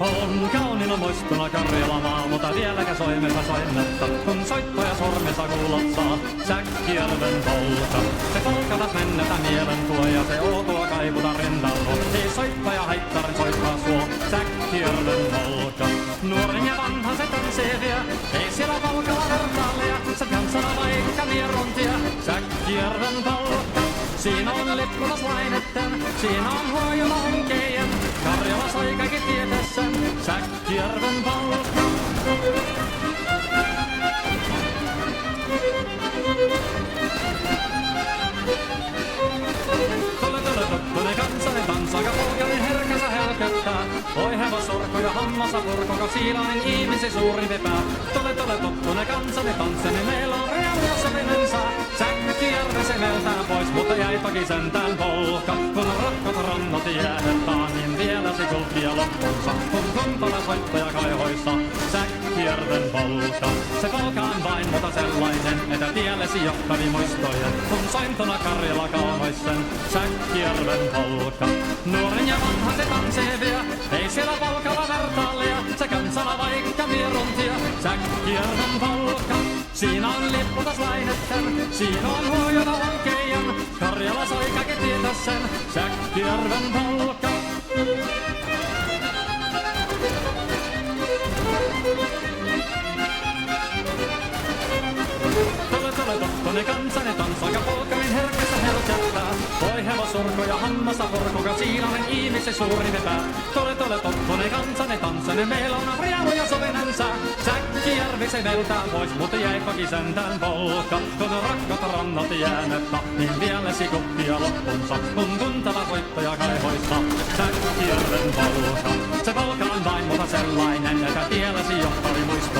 On kauniina muistona Karjala maa, mutta vieläkä soimessa soinnetta, kun soittaja sormessa kuulottaa Säkkijärven polka. Se polkatas mennetä mielen tuo ja se outoa kaivuta rintautua. Ei soittaja haittarin soittaa suo, Säkkijärven polka. Nuoren ja vanha se tanssii vie, ei siellä polkalla vertaalia. Se kansana vaikka mieruntia, Säkkijärven polka. Siinä on lippunaslaineten, siinä on huojuna onkejen. Karjala sai kaikki tietessä, Säkkijärven polka. Tule tottunen kansanen tansaka polkanin herkänsä helköttää. Oi hevosurko ja hammasa purko, siilainen ihmisi suurin vepää. Tule tottunen kansanen tansseni, meillä on realia sopinensa. Säkkijärvi se meltää pois, mutta jäi toki sentään polka. Kun rakkot rannot jäähettaa, niin vielä se kulkia loppunsa. Kun kuntona soittaja kaihoissa, Säkkijärven polka. Se polka on vain mutta sellainen, että tiellesi johtavi muistojen. Kun sointona Karjala kaunoisen, Säkkijärven polka. Nuoren ja vanha se tanssii vie, ei siellä polkalla vertaalia. Se kansana vaikka mieruntia, Säkkijärven polka. Siinä on lippunaslaineten, siinä on huojuna onkeijan. Karjala sai kaikki tietää sen, Säkkijärven polka. Tule tottunen kansani tansaka polkamin herkässä helkättää. Voi hevosurko ja hammasa purkuka, siilainen ihmisi suuri vetää. Tule tottunen kansani tanssani, meillä on riemu ja sovinensa. Säkkijärvi se veltää pois, mutta jäi toki sentään polka. Kun rakkot rannat jäänettä, niin vielä sikuttia loppunsa. Kun tuntava soittaja kaihoissa, Säkkijärven polka. Se polka on vain mutta sellainen, että tiellesi johtavi muisto.